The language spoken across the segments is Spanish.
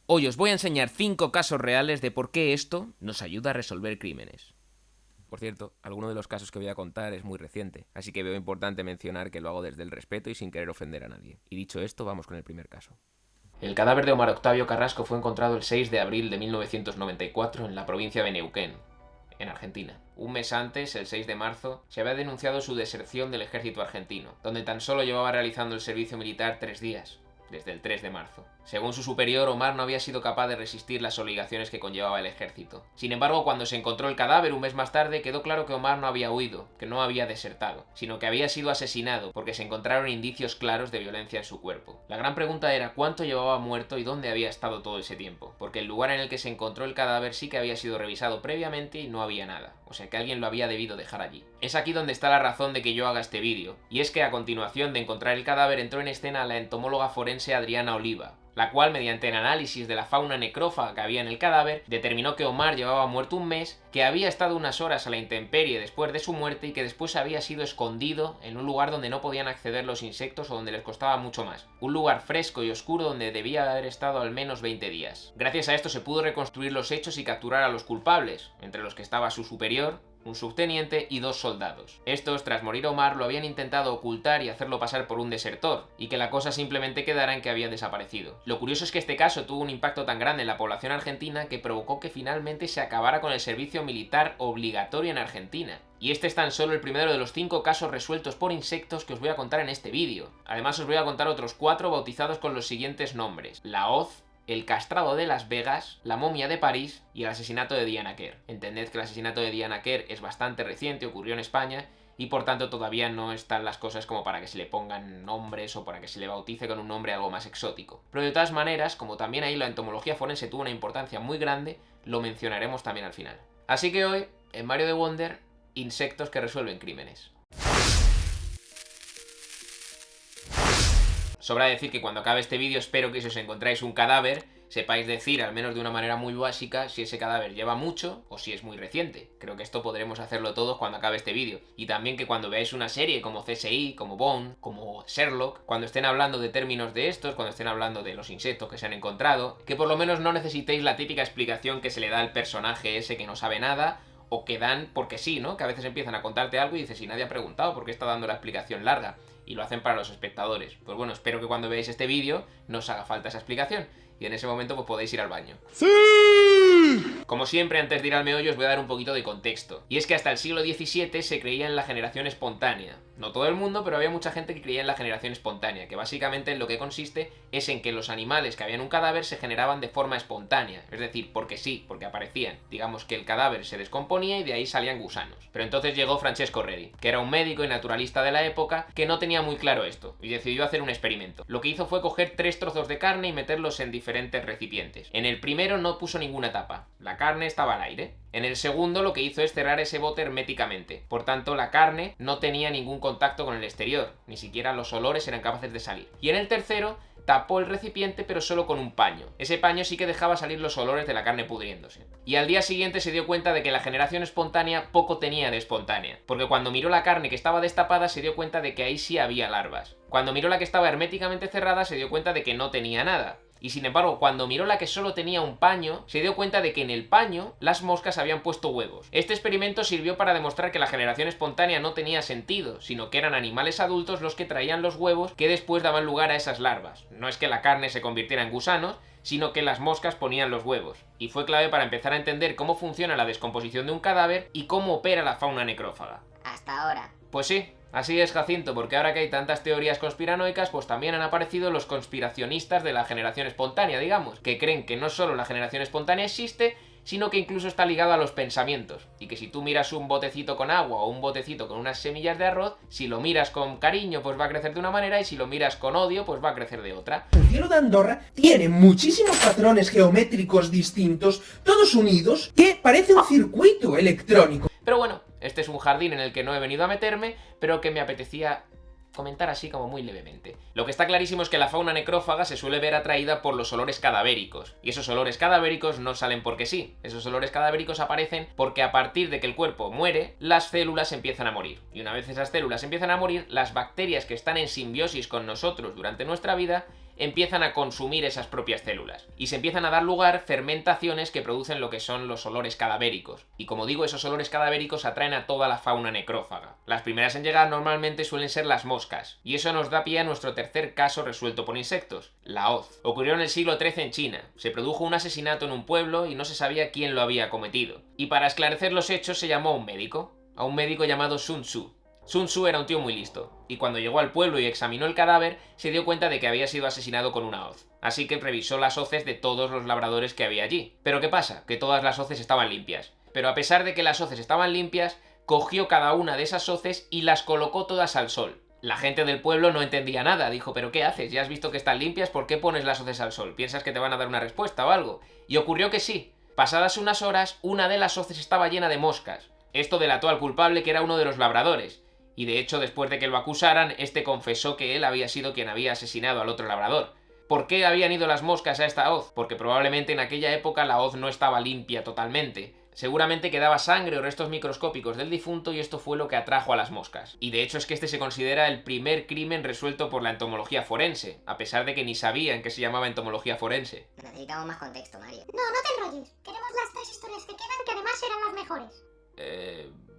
Hoy os voy a enseñar 5 casos reales de por qué esto nos ayuda a resolver crímenes. Por cierto, alguno de los casos que voy a contar es muy reciente, así que veo importante mencionar que lo hago desde el respeto y sin querer ofender a nadie. Y dicho esto, vamos con el primer caso. El cadáver de Omar Octavio Carrasco fue encontrado el 6 de abril de 1994 en la provincia de Neuquén, en Argentina. Un mes antes, el 6 de marzo, se había denunciado su deserción del ejército argentino, donde tan solo llevaba realizando el servicio militar 3 días, desde el 3 de marzo. Según su superior, Omar no había sido capaz de resistir las obligaciones que conllevaba el ejército. Sin embargo, cuando se encontró el cadáver un mes más tarde, quedó claro que Omar no había huido, que no había desertado, sino que había sido asesinado porque se encontraron indicios claros de violencia en su cuerpo. La gran pregunta era cuánto llevaba muerto y dónde había estado todo ese tiempo, porque el lugar en el que se encontró el cadáver sí que había sido revisado previamente y no había nada, o sea que alguien lo había debido dejar allí. Es aquí donde está la razón de que yo haga este vídeo, y es que a continuación de encontrar el cadáver entró en escena la entomóloga forense Adriana Oliva, la cual, mediante el análisis de la fauna necrófaga que había en el cadáver, determinó que Omar llevaba muerto un mes, que había estado unas horas a la intemperie después de su muerte y que después había sido escondido en un lugar donde no podían acceder los insectos o donde les costaba mucho más. Un lugar fresco y oscuro donde debía haber estado al menos 20 días. Gracias a esto se pudo reconstruir los hechos y capturar a los culpables, entre los que estaba su superior, un subteniente y 2 soldados. Estos, tras morir Omar, lo habían intentado ocultar y hacerlo pasar por un desertor, y que la cosa simplemente quedara en que había desaparecido. Lo curioso es que este caso tuvo un impacto tan grande en la población argentina que provocó que finalmente se acabara con el servicio militar obligatorio en Argentina. Y este es tan solo el primero de los 5 casos resueltos por insectos que os voy a contar en este vídeo. Además os voy a contar otros 4 bautizados con los siguientes nombres: la hoz, el castrado de Las Vegas, la momia de París y el asesinato de Diana Quer. Entended que el asesinato de Diana Quer es bastante reciente, ocurrió en España, y por tanto todavía no están las cosas como para que se le pongan nombres o para que se le bautice con un nombre algo más exótico. Pero de todas maneras, como también ahí la entomología forense tuvo una importancia muy grande, lo mencionaremos también al final. Así que hoy, en Mario de Wonder, insectos que resuelven crímenes. Sobra decir que cuando acabe este vídeo espero que si os encontráis un cadáver sepáis decir, al menos de una manera muy básica, si ese cadáver lleva mucho o si es muy reciente. Creo que esto podremos hacerlo todos cuando acabe este vídeo. Y también que cuando veáis una serie como CSI, como Bond, como Sherlock, cuando estén hablando de términos de estos, cuando estén hablando de los insectos que se han encontrado, que por lo menos no necesitéis la típica explicación que se le da al personaje ese que no sabe nada, o que dan porque sí, ¿no? Que a veces empiezan a contarte algo y dices, y nadie ha preguntado por qué está dando la explicación larga. Y lo hacen para los espectadores. Pues bueno, espero que cuando veáis este vídeo no os haga falta esa explicación. Y en ese momento pues podéis ir al baño. ¡Sí! Como siempre, antes de ir al meollo os voy a dar un poquito de contexto. Y es que hasta el siglo XVII se creía en la generación espontánea. No todo el mundo, pero había mucha gente que creía en la generación espontánea, que básicamente en lo que consiste es en que los animales que había en un cadáver se generaban de forma espontánea. Es decir, porque sí, porque aparecían. Digamos que el cadáver se descomponía y de ahí salían gusanos. Pero entonces llegó Francesco Redi, que era un médico y naturalista de la época, que no tenía muy claro esto, y decidió hacer un experimento. Lo que hizo fue coger 3 trozos de carne y meterlos en diferentes recipientes. En el primero no puso ninguna tapa. La carne estaba al aire. En el segundo lo que hizo es cerrar ese bote herméticamente. Por tanto, la carne no tenía ningún contacto con el exterior. Ni siquiera los olores eran capaces de salir. Y en el tercero tapó el recipiente pero solo con un paño. Ese paño sí que dejaba salir los olores de la carne pudriéndose. Y al día siguiente se dio cuenta de que la generación espontánea poco tenía de espontánea. Porque cuando miró la carne que estaba destapada se dio cuenta de que ahí sí había larvas. Cuando miró la que estaba herméticamente cerrada se dio cuenta de que no tenía nada. Y sin embargo, cuando miró la que solo tenía un paño, se dio cuenta de que en el paño las moscas habían puesto huevos. Este experimento sirvió para demostrar que la generación espontánea no tenía sentido, sino que eran animales adultos los que traían los huevos que después daban lugar a esas larvas. No es que la carne se convirtiera en gusanos, sino que las moscas ponían los huevos. Y fue clave para empezar a entender cómo funciona la descomposición de un cadáver y cómo opera la fauna necrófaga. Hasta ahora. Pues sí. Así es, Jacinto, porque ahora que hay tantas teorías conspiranoicas, pues también han aparecido los conspiracionistas de la generación espontánea, digamos, que creen que no solo la generación espontánea existe, sino que incluso está ligado a los pensamientos, y que si tú miras un botecito con agua o un botecito con unas semillas de arroz, si lo miras con cariño pues va a crecer de una manera y si lo miras con odio pues va a crecer de otra. El cielo de Andorra tiene muchísimos patrones geométricos distintos, todos unidos, que parece un circuito electrónico. Pero bueno, este es un jardín en el que no he venido a meterme, pero que me apetecía comentar así como muy levemente. Lo que está clarísimo es que la fauna necrófaga se suele ver atraída por los olores cadavéricos. Y esos olores cadavéricos no salen porque sí. Esos olores cadavéricos aparecen porque a partir de que el cuerpo muere, las células empiezan a morir. Y una vez esas células empiezan a morir, las bacterias que están en simbiosis con nosotros durante nuestra vida empiezan a consumir esas propias células. Y se empiezan a dar lugar fermentaciones que producen lo que son los olores cadavéricos. Y como digo, esos olores cadavéricos atraen a toda la fauna necrófaga. Las primeras en llegar normalmente suelen ser las moscas. Y eso nos da pie a nuestro tercer caso resuelto por insectos, la hoz. Ocurrió en el siglo XIII en China. Se produjo un asesinato en un pueblo y no se sabía quién lo había cometido. Y para esclarecer los hechos se llamó a un médico llamado Sun Tzu. Sun Tzu era un tío muy listo, y cuando llegó al pueblo y examinó el cadáver, se dio cuenta de que había sido asesinado con una hoz. Así que revisó las hoces de todos los labradores que había allí. ¿Pero qué pasa? Que todas las hoces estaban limpias. Pero a pesar de que las hoces estaban limpias, cogió cada una de esas hoces y las colocó todas al sol. La gente del pueblo no entendía nada, dijo, ¿pero qué haces? ¿Ya has visto que están limpias? ¿Por qué pones las hoces al sol? ¿Piensas que te van a dar una respuesta o algo? Y ocurrió que sí. Pasadas unas horas, una de las hoces estaba llena de moscas. Esto delató al culpable, que era uno de los labradores. Y de hecho, después de que lo acusaran, este confesó que él había sido quien había asesinado al otro labrador. ¿Por qué habían ido las moscas a esta hoz? Porque probablemente en aquella época la hoz no estaba limpia totalmente. Seguramente quedaba sangre o restos microscópicos del difunto y esto fue lo que atrajo a las moscas. Y de hecho es que este se considera el primer crimen resuelto por la entomología forense, a pesar de que ni sabían que se llamaba entomología forense. Necesitamos más contexto, Mario. No, no te enrolles. Queremos las 3 historias que quedan, que además eran las mejores.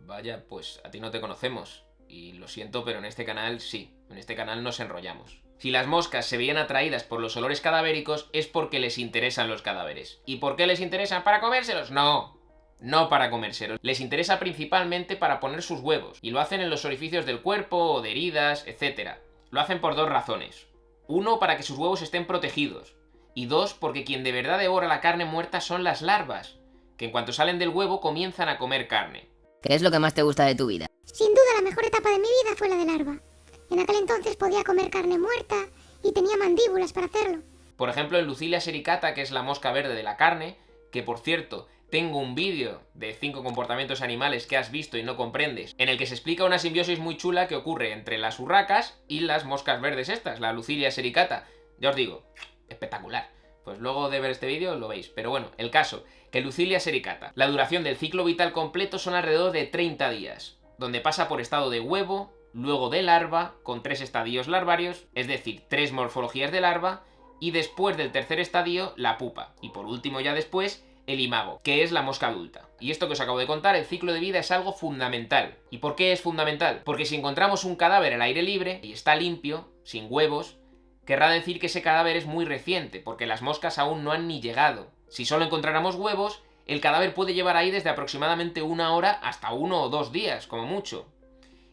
Vaya, pues a ti no te conocemos. Y lo siento, pero en este canal sí. En este canal nos enrollamos. Si las moscas se veían atraídas por los olores cadavéricos es porque les interesan los cadáveres. ¿Y por qué les interesan? ¿Para comérselos? No. No para comérselos. Les interesa principalmente para poner sus huevos. Y lo hacen en los orificios del cuerpo o de heridas, etc. Lo hacen por dos razones. Uno, para que sus huevos estén protegidos. Y dos, porque quien de verdad devora la carne muerta son las larvas, que en cuanto salen del huevo comienzan a comer carne. ¿Qué es lo que más te gusta de tu vida? Sin duda la mejor etapa de mi vida fue la de larva. En aquel entonces podía comer carne muerta y tenía mandíbulas para hacerlo. Por ejemplo, en Lucilia sericata, que es la mosca verde de la carne, que por cierto, tengo un vídeo de 5 comportamientos animales que has visto y no comprendes, en el que se explica una simbiosis muy chula que ocurre entre las urracas y las moscas verdes estas, la Lucilia sericata. Ya os digo, espectacular. Pues luego de ver este vídeo lo veis. Pero bueno, el caso, que Lucilia sericata, la duración del ciclo vital completo son alrededor de 30 días, donde pasa por estado de huevo, luego de larva, con 3 estadios larvarios, es decir, 3 morfologías de larva, y después del tercer estadio, la pupa. Y por último ya después, el imago, que es la mosca adulta. Y esto que os acabo de contar, el ciclo de vida es algo fundamental. ¿Y por qué es fundamental? Porque si encontramos un cadáver al aire libre, y está limpio, sin huevos, querrá decir que ese cadáver es muy reciente, porque las moscas aún no han ni llegado. Si solo encontráramos huevos, el cadáver puede llevar ahí desde aproximadamente 1 hora hasta 1 o 2 días, como mucho.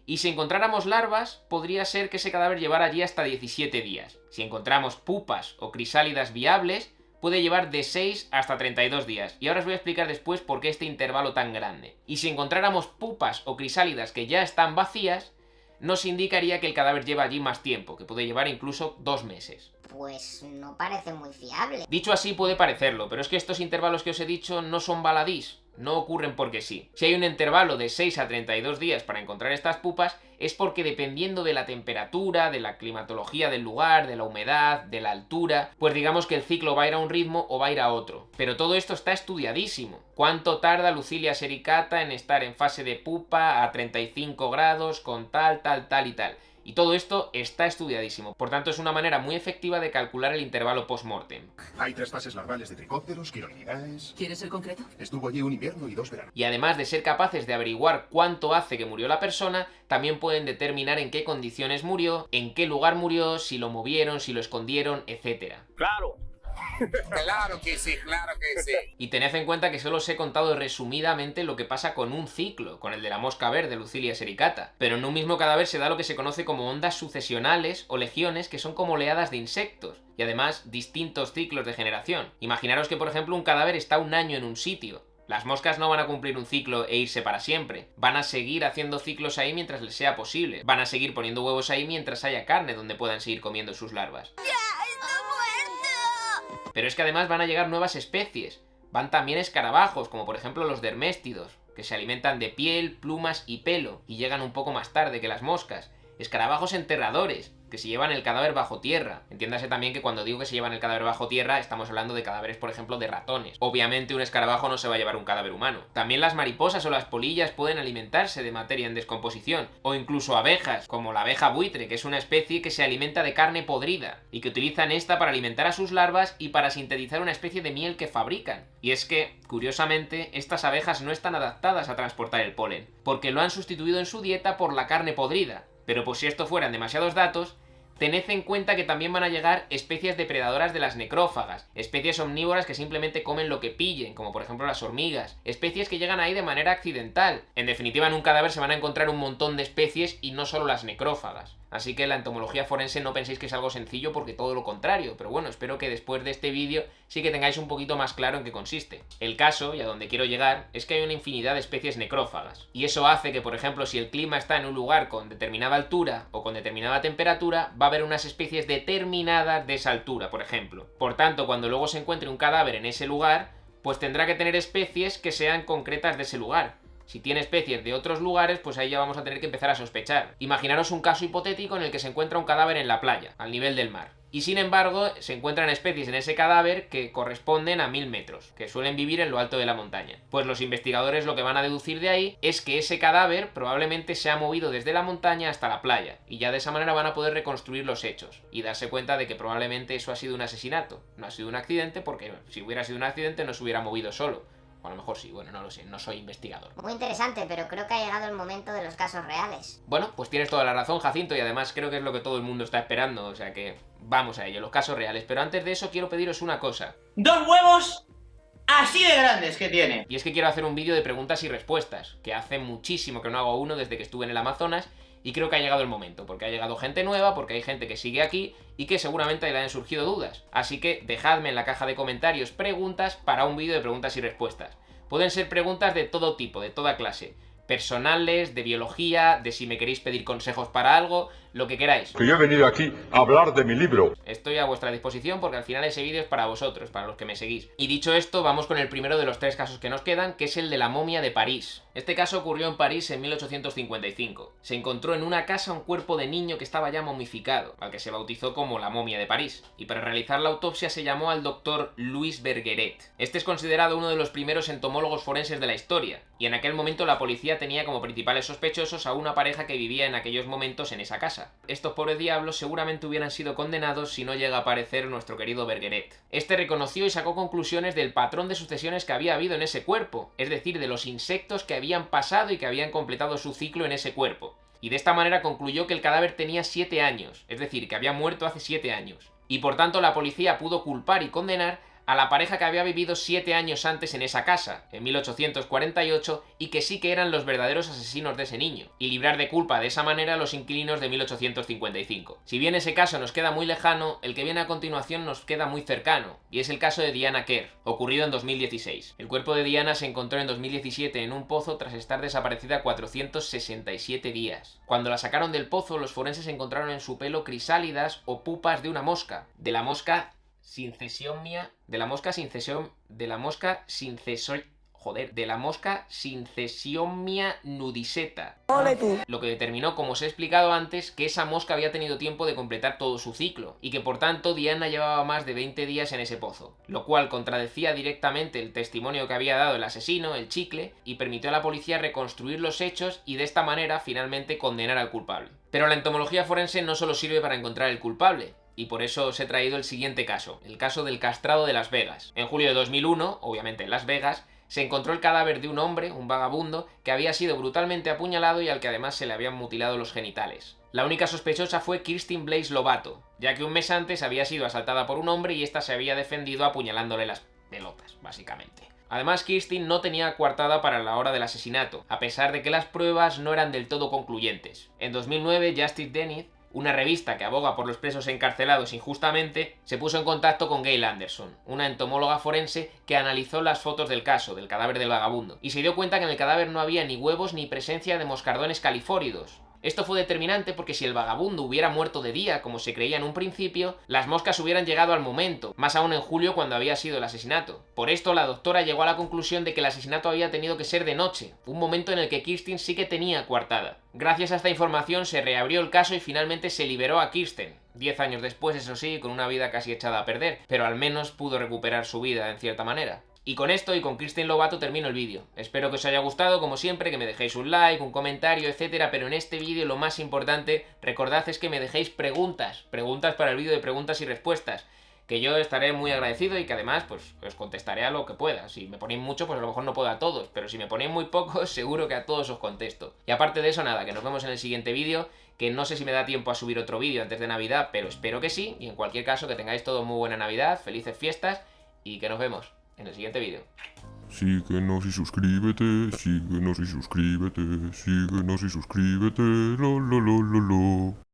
Y si encontráramos larvas, podría ser que ese cadáver llevara allí hasta 17 días. Si encontramos pupas o crisálidas viables, puede llevar de 6 hasta 32 días. Y ahora os voy a explicar después por qué este intervalo tan grande. Y si encontráramos pupas o crisálidas que ya están vacías, nos indicaría que el cadáver lleva allí más tiempo, que puede llevar incluso 2 meses. Pues no parece muy fiable. Dicho así puede parecerlo, pero es que estos intervalos que os he dicho no son baladís, no ocurren porque sí. Si hay un intervalo de 6 a 32 días para encontrar estas pupas, es porque dependiendo de la temperatura, de la climatología del lugar, de la humedad, de la altura, pues digamos que el ciclo va a ir a un ritmo o va a ir a otro. Pero todo esto está estudiadísimo. ¿Cuánto tarda Lucilia sericata en estar en fase de pupa a 35 grados con tal y tal? Y todo esto está estudiadísimo, por tanto es una manera muy efectiva de calcular el intervalo post-mortem. Hay 3 fases larvales de tricópteros, quirolinidaes... ¿Quieres ser concreto? Estuvo allí un invierno y 2 veranos. Y además de ser capaces de averiguar cuánto hace que murió la persona, también pueden determinar en qué condiciones murió, en qué lugar murió, si lo movieron, si lo escondieron, etc. ¡Claro! Claro que sí, claro que sí. Y tened en cuenta que solo os he contado resumidamente lo que pasa con un ciclo, con el de la mosca verde, Lucilia sericata. Pero en un mismo cadáver se da lo que se conoce como ondas sucesionales o legiones, que son como oleadas de insectos, y además distintos ciclos de generación. Imaginaros que, por ejemplo, un cadáver está 1 año en un sitio. Las moscas no van a cumplir un ciclo e irse para siempre. Van a seguir haciendo ciclos ahí mientras les sea posible. Van a seguir poniendo huevos ahí mientras haya carne donde puedan seguir comiendo sus larvas. Pero es que además van a llegar nuevas especies. Van también escarabajos, como por ejemplo los derméstidos, que se alimentan de piel, plumas y pelo, y llegan un poco más tarde que las moscas. Escarabajos enterradores, que se llevan el cadáver bajo tierra. Entiéndase también que cuando digo que se llevan el cadáver bajo tierra, estamos hablando de cadáveres, por ejemplo, de ratones. Obviamente un escarabajo no se va a llevar un cadáver humano. También las mariposas o las polillas pueden alimentarse de materia en descomposición, o incluso abejas, como la abeja buitre, que es una especie que se alimenta de carne podrida, y que utilizan esta para alimentar a sus larvas y para sintetizar una especie de miel que fabrican. Y es que, curiosamente, estas abejas no están adaptadas a transportar el polen, porque lo han sustituido en su dieta por la carne podrida. Pero pues si esto fueran demasiados datos, tened en cuenta que también van a llegar especies depredadoras de las necrófagas, especies omnívoras que simplemente comen lo que pillen, como por ejemplo las hormigas, especies que llegan ahí de manera accidental. En definitiva, en un cadáver se van a encontrar un montón de especies y no solo las necrófagas. Así que la entomología forense no penséis que es algo sencillo, porque todo lo contrario, pero bueno, espero que después de este vídeo sí que tengáis un poquito más claro en qué consiste. El caso, y a donde quiero llegar, es que hay una infinidad de especies necrófagas, y eso hace que, por ejemplo, si el clima está en un lugar con determinada altura o con determinada temperatura, va a haber unas especies determinadas de esa altura, por ejemplo. Por tanto, cuando luego se encuentre un cadáver en ese lugar, pues tendrá que tener especies que sean concretas de ese lugar. Si tiene especies de otros lugares, pues ahí ya vamos a tener que empezar a sospechar. Imaginaros un caso hipotético en el que se encuentra un cadáver en la playa, al nivel del mar. Y sin embargo, se encuentran especies en ese cadáver que corresponden a 1000 metros, que suelen vivir en lo alto de la montaña. Pues los investigadores lo que van a deducir de ahí es que ese cadáver probablemente se ha movido desde la montaña hasta la playa, y ya de esa manera van a poder reconstruir los hechos, y darse cuenta de que probablemente eso ha sido un asesinato, no ha sido un accidente, porque si hubiera sido un accidente no se hubiera movido solo. O a lo mejor sí, bueno, no lo sé, no soy investigador. Muy interesante, pero creo que ha llegado el momento de los casos reales. Bueno, pues tienes toda la razón, Jacinto, y además creo que es lo que todo el mundo está esperando, o sea que vamos a ello, los casos reales. Pero antes de eso quiero pediros una cosa. 2 huevos así de grandes que tiene. Y es que quiero hacer un vídeo de preguntas y respuestas, que hace muchísimo que no hago uno desde que estuve en el Amazonas, y creo que ha llegado el momento, porque ha llegado gente nueva, porque hay gente que sigue aquí y que seguramente le han surgido dudas. Así que dejadme en la caja de comentarios preguntas para un vídeo de preguntas y respuestas. Pueden ser preguntas de todo tipo, de toda clase. Personales, de biología, de si me queréis pedir consejos para algo, lo que queráis. Que yo he venido aquí a hablar de mi libro. Estoy a vuestra disposición porque al final ese vídeo es para vosotros, para los que me seguís. Y dicho esto, vamos con el primero de los 3 casos que nos quedan, que es el de la momia de París. Este caso ocurrió en París en 1855. Se encontró en una casa un cuerpo de niño que estaba ya momificado, al que se bautizó como la momia de París. Y para realizar la autopsia se llamó al doctor Louis Bergeret. Este es considerado uno de los primeros entomólogos forenses de la historia, y en aquel momento la policía tenía como principales sospechosos a una pareja que vivía en aquellos momentos en esa casa. Estos pobres diablos seguramente hubieran sido condenados si no llega a aparecer nuestro querido Bergeret. Este reconoció y sacó conclusiones del patrón de sucesiones que había habido en ese cuerpo, es decir, de los insectos que habían pasado y que habían completado su ciclo en ese cuerpo. Y de esta manera concluyó que el cadáver tenía 7 años, es decir, que había muerto hace 7 años. Y por tanto la policía pudo culpar y condenar a la pareja que había vivido 7 años antes en esa casa, en 1848, y que sí que eran los verdaderos asesinos de ese niño, y librar de culpa de esa manera a los inquilinos de 1855. Si bien ese caso nos queda muy lejano, el que viene a continuación nos queda muy cercano, y es el caso de Diana Kerr, ocurrido en 2016. El cuerpo de Diana se encontró en 2017 en un pozo tras estar desaparecida 467 días. Cuando la sacaron del pozo, los forenses encontraron en su pelo crisálidas o pupas de una mosca, de la mosca Synthesiomia nudiseta. Lo que determinó, como os he explicado antes, que esa mosca había tenido tiempo de completar todo su ciclo, y que por tanto Diana llevaba más de 20 días en ese pozo, lo cual contradecía directamente el testimonio que había dado el asesino, el chicle, y permitió a la policía reconstruir los hechos y de esta manera finalmente condenar al culpable. Pero la entomología forense no solo sirve para encontrar el culpable, y por eso os he traído el siguiente caso, el caso del castrado de Las Vegas. En julio de 2001, obviamente en Las Vegas, se encontró el cadáver de un hombre, un vagabundo, que había sido brutalmente apuñalado y al que además se le habían mutilado los genitales. La única sospechosa fue Kirsten Blaze Lovato, ya que un mes antes había sido asaltada por un hombre y ésta se había defendido apuñalándole las pelotas, básicamente. Además, Kirsten no tenía coartada para la hora del asesinato, a pesar de que las pruebas no eran del todo concluyentes. En 2009, Justice Denis, una revista que aboga por los presos encarcelados injustamente, se puso en contacto con Gail Anderson, una entomóloga forense que analizó las fotos del caso, del cadáver del vagabundo, y se dio cuenta que en el cadáver no había ni huevos ni presencia de moscardones califóridos. Esto fue determinante porque si el vagabundo hubiera muerto de día, como se creía en un principio, las moscas hubieran llegado al momento, más aún en julio cuando había sido el asesinato. Por esto, la doctora llegó a la conclusión de que el asesinato había tenido que ser de noche, un momento en el que Kirsten sí que tenía coartada. Gracias a esta información se reabrió el caso y finalmente se liberó a Kirsten. 10 años después, eso sí, con una vida casi echada a perder, pero al menos pudo recuperar su vida en cierta manera. Y con esto y con Kirsten Lovato termino el vídeo. Espero que os haya gustado, como siempre, que me dejéis un like, un comentario, etcétera, pero en este vídeo lo más importante, recordad, es que me dejéis preguntas para el vídeo de preguntas y respuestas, que yo estaré muy agradecido y que además, pues, os contestaré a lo que pueda. Si me ponéis mucho, pues a lo mejor no puedo a todos, pero si me ponéis muy pocos, seguro que a todos os contesto. Y aparte de eso, nada, que nos vemos en el siguiente vídeo, que no sé si me da tiempo a subir otro vídeo antes de Navidad, pero espero que sí, y en cualquier caso, que tengáis todos muy buena Navidad, felices fiestas, y que nos vemos en el siguiente vídeo. Síguenos y suscríbete, síguenos y suscríbete, síguenos y suscríbete, lo.